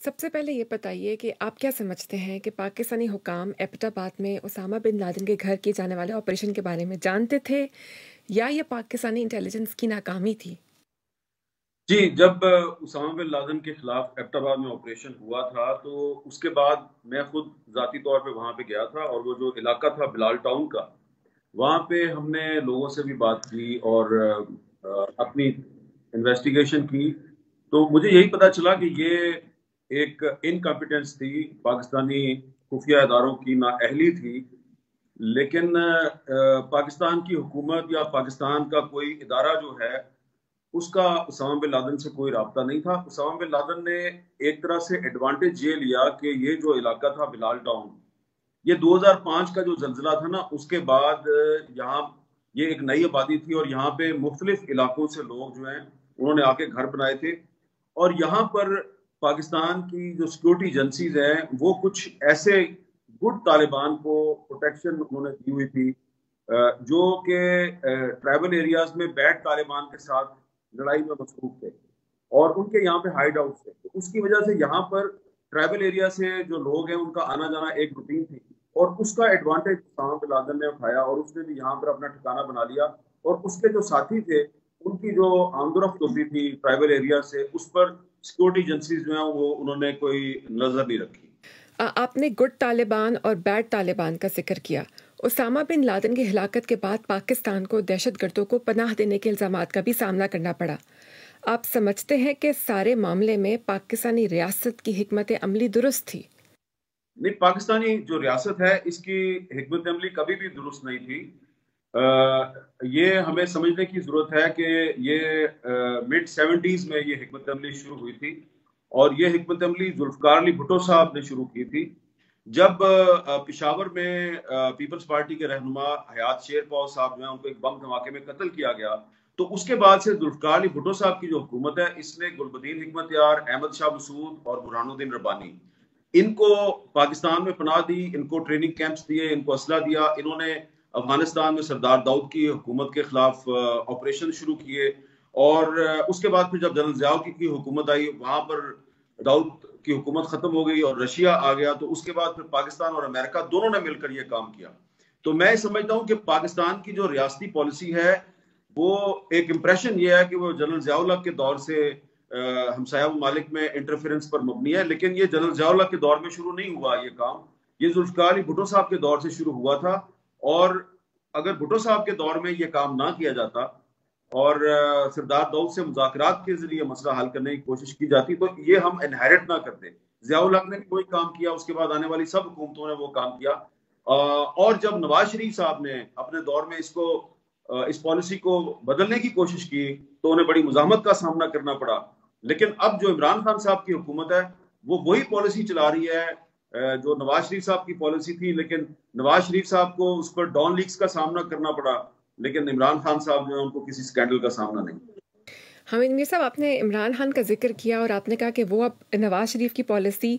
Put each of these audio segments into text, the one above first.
سب سے پہلے یہ بتائیے کہ آپ کیا سمجھتے ہیں کہ پاکستانی حکام ایبٹ آباد میں اسامہ بن لادن کے گھر کیے جانے والے آپریشن کے بارے میں جانتے تھے یا یہ پاکستانی انٹیلیجنس کی ناکامی تھی؟ جی، جب اسامہ بن لادن کے خلاف ایبٹ آباد میں آپریشن ہوا تھا تو اس کے بعد میں خود ذاتی طور پہ وہاں پہ گیا تھا، اور وہ جو علاقہ تھا بلال ٹاؤن کا، وہاں پہ ہم نے لوگوں سے بھی بات کی اور اپنی انویسٹیگیشن کی، تو مجھے یہی پتا چلا کہ یہ ایک انکمپیٹنس تھی، پاکستانی خفیہ اداروں کی نااہلی تھی۔ لیکن پاکستان کی حکومت یا پاکستان کا کوئی ادارہ جو ہے، اس کا اسامہ بن لادن سے کوئی رابطہ نہیں تھا۔ اسامہ بن لادن نے ایک طرح سے ایڈوانٹیج یہ لیا کہ یہ جو علاقہ تھا بلال ٹاؤن، یہ 2005 کا جو زلزلہ تھا نا، اس کے بعد یہاں یہ ایک نئی آبادی تھی، اور یہاں پہ مختلف علاقوں سے لوگ جو ہیں انہوں نے آ کے گھر بنائے تھے، اور یہاں پر پاکستان کی جو سیکورٹی ایجنسیز ہیں وہ کچھ ایسے گڈ طالبان کو پروٹیکشن انہوں نے دی ہوئی تھی، جو کہ ٹرائبل ایریاز میں بیڈ طالبان کے ساتھ لڑائی میں مصروف تھے، اور ان کے یہاں پہ ہائیڈ آؤٹ تھے، تو اس کی وجہ سے یہاں پر ٹرائبل ایریا سے جو لوگ ہیں ان کا آنا جانا ایک روٹین تھی، اور اس کا ایڈوانٹیج اسامہ بن لادن نے اٹھایا، اور اس نے بھی یہاں پر اپنا ٹھکانہ بنا لیا، اور اس کے جو ساتھی تھے ان کی جو آمد و رفت ہوتی تھی ٹرائبل ایریا سے، اس پر سیکورٹی ایجنسیز جو ہیں وہ انہوں نے کوئی نظر نہیں رکھی۔ آپ نے گڈ طالبان اور بیڈ طالبان کا ذکر کیا۔ اسامہ بن لادن کی ہلاکت کے بعد پاکستان کو دہشت گردوں کو پناہ دینے کے الزامات کا بھی سامنا کرنا پڑا۔ آپ سمجھتے ہیں کہ سارے معاملے میں پاکستانی ریاست کی حکمت عملی درست تھی؟ نہیں، پاکستانی جو ریاست ہے اس کی حکمت عملی کبھی بھی درست نہیں تھی۔ یہ ہمیں سمجھنے کی ضرورت ہے کہ یہ مڈ 70s میں یہ حکمت عملی شروع ہوئی تھی، اور یہ حکمت عملی ذوالفقار علی بھٹو صاحب نے شروع کی تھی، جب پشاور میں پیپلز پارٹی کے رہنما حیات شیر پاؤ صاحب جو ہیں ان کو ایک بم دھماکے میں قتل کیا گیا، تو اس کے بعد سے ذوالفقار علی بھٹو صاحب کی جو حکومت ہے، اس نے گلبدین حکمت یار، احمد شاہ مسعود اور برہان الدین ربانی، ان کو پاکستان میں پناہ دی، ان کو ٹریننگ کیمپس دیے، ان کو اسلحہ دیا، انہوں نے افغانستان میں سردار داؤد کی حکومت کے خلاف آپریشن شروع کیے، اور اس کے بعد پھر جب جنرل ضیاء کی حکومت آئی، وہاں پر داؤد کی حکومت ختم ہو گئی اور رشیا آ گیا، تو اس کے بعد پھر پاکستان اور امریکہ دونوں نے مل کر یہ کام کیا۔ تو میں سمجھتا ہوں کہ پاکستان کی جو ریاستی پالیسی ہے، وہ ایک امپریشن یہ ہے کہ وہ جنرل ضیاء الحق کے دور سے ہمسایہ ممالک میں انٹرفیرنس پر مبنی ہے، لیکن یہ جنرل ضیاء الحق کے دور میں شروع نہیں ہوا یہ کام، یہ ذوالفقار علی بھٹو صاحب کے دور سے شروع ہوا تھا، اور اگر بھٹو صاحب کے دور میں یہ کام نہ کیا جاتا اور سردار داؤد سے مذاکرات کے ذریعے مسئلہ حل کرنے کی کوشش کی جاتی، تو یہ ہم انہیرٹ نہ کرتے۔ ضیاء الحق نے بھی وہی کام کیا، اس کے بعد آنے والی سب حکومتوں نے وہ کام کیا، اور جب نواز شریف صاحب نے اپنے دور میں اس پالیسی کو بدلنے کی کوشش کی تو انہیں بڑی مزاحمت کا سامنا کرنا پڑا، لیکن اب جو عمران خان صاحب کی حکومت ہے وہ وہی پالیسی چلا رہی ہے جو نواز شریف صاحب کی پالیسی تھی، لیکن نواز شریف صاحب کو اس پر ڈان لیکس کا سامنا کرنا پڑا، لیکن عمران خان صاحب جو ہے ان کو کسی سکینڈل کا سامنا نہیں۔ حمید میر صاحب، آپ نے عمران خان کا ذکر کیا اور آپ نے کہا کہ وہ اب نواز شریف کی پالیسی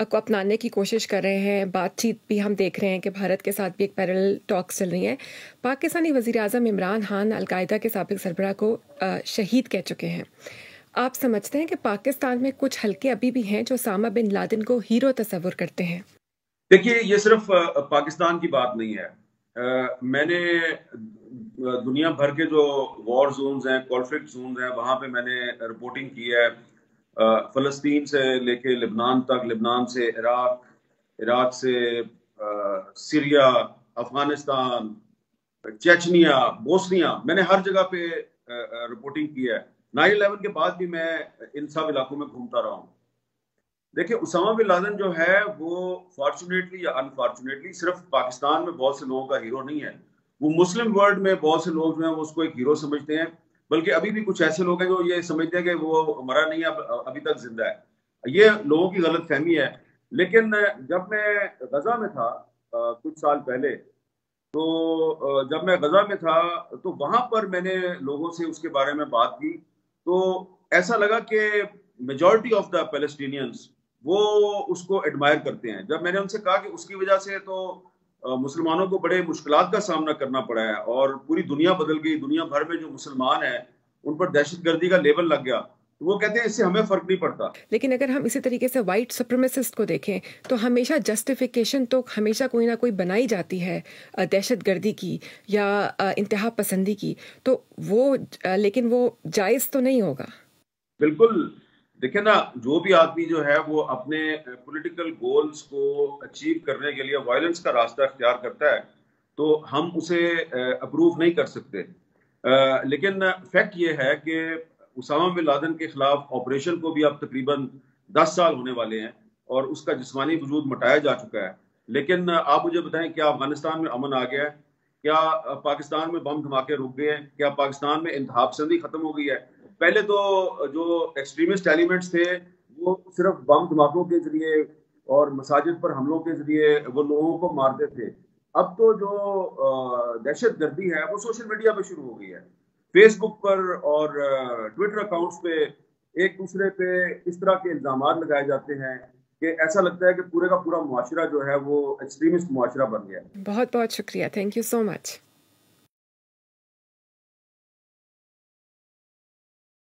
کو اپنانے کی کوشش کر رہے ہیں، بات چیت بھی ہم دیکھ رہے ہیں کہ بھارت کے ساتھ بھی ایک پیرل ٹاکس چل رہی ہیں۔ پاکستانی وزیر اعظم عمران خان القاعدہ کے سابق سربراہ کو شہید کہہ چکے ہیں۔ آپ سمجھتے ہیں کہ پاکستان میں کچھ حلقے ابھی بھی ہیں جو اسامہ بن لادن کو ہیرو تصور کرتے ہیں؟ دیکھیے، یہ صرف پاکستان کی بات نہیں ہے، میں نے دنیا بھر کے جو وار زونز ہیں، کانفلکٹ زونز ہیں، وہاں پہ میں نے رپورٹنگ کی ہے، فلسطین سے لے کے لبنان تک، لبنان سے عراق، عراق سے سیریا، افغانستان، چیچنیا، بوسنیا، میں نے ہر جگہ پہ رپورٹنگ کی ہے۔ 9/11 کے بعد بھی میں ان سب علاقوں میں گھومتا رہا ہوں۔ دیکھیں، اسامہ بن لادن جو ہے وہ فارچونیٹلی یا انفارچونیٹلی صرف پاکستان میں بہت سے لوگوں کا ہیرو نہیں ہے، وہ مسلم ورلڈ میں بہت سے لوگ جو ہیں وہ اس کو ایک ہیرو سمجھتے ہیں، بلکہ ابھی بھی کچھ ایسے لوگ ہیں جو یہ سمجھتے ہیں کہ وہ مرا نہیں ہے، ابھی تک زندہ ہے۔ یہ لوگوں کی غلط فہمی ہے۔ لیکن جب میں غزہ میں تھا کچھ سال پہلے، تو جب میں غزہ میں تھا تو وہاں پر میں نے لوگوں سے اس کے بارے میں بات کی، تو ایسا لگا کہ میجورٹی آف دا پیلسٹینینز وہ اس کو ایڈمائر کرتے ہیں۔ جب میں نے ان سے کہا کہ اس کی وجہ سے تو مسلمانوں کو بڑے مشکلات کا سامنا کرنا پڑا ہے اور پوری دنیا بدل گئی، دنیا بھر میں جو مسلمان ہیں ان پر دہشت گردی کا لیبل لگ گیا، وہ کہتے ہیں اس سے ہمیں فرق نہیں پڑتا. لیکن اگر ہم اسی طریقے سے وائٹ سپریمیسسٹ کو دیکھیں تو ہمیشہ جسٹیفیکیشن تو ہمیشہ کوئی نہ کوئی بنائی جاتی ہے دہشت گردی کی یا انتہا پسندی کی، تو وہ لیکن وہ جائز تو نہیں ہوگا. بالکل. دیکھیں نا، جو بھی آدمی جو ہے وہ اپنے پولیٹیکل گولز کو اچیو کرنے کے لیے وائلنس کا راستہ اختیار کرتا ہے تو ہم اسے اپروو نہیں کر سکتے. لیکن فیکٹ یہ ہے کہ اسامہ بن لادن کے خلاف آپریشن کو بھی اب تقریباً 10 سال ہونے والے ہیں اور اس کا جسمانی وجود مٹایا جا چکا ہے. لیکن آپ مجھے بتائیں، کیا افغانستان میں امن آ گیا ہے؟ کیا پاکستان میں بم دھماکے رک گئے ہیں؟ کیا پاکستان میں انتہا پسندی ختم ہو گئی ہے؟ پہلے تو جو ایکسٹریمسٹ ایلیمنٹس تھے وہ صرف بم دھماکوں کے ذریعے اور مساجد پر حملوں کے ذریعے وہ لوگوں کو مارتے تھے. اب تو جو دہشت گردی ہے وہ سوشل میڈیا پہ شروع ہو گئی ہے. فیس بک پر اور ٹویٹر اکاؤنٹس پہ ایک دوسرے پہ اس طرح کے الزامات لگائے جاتے ہیں کہ ایسا لگتا ہے کہ پورے کا پورا معاشرہ جو ہے وہ ایکسٹریمسٹ معاشرہ بن گیا. بہت بہت شکریہ. Thank you so much.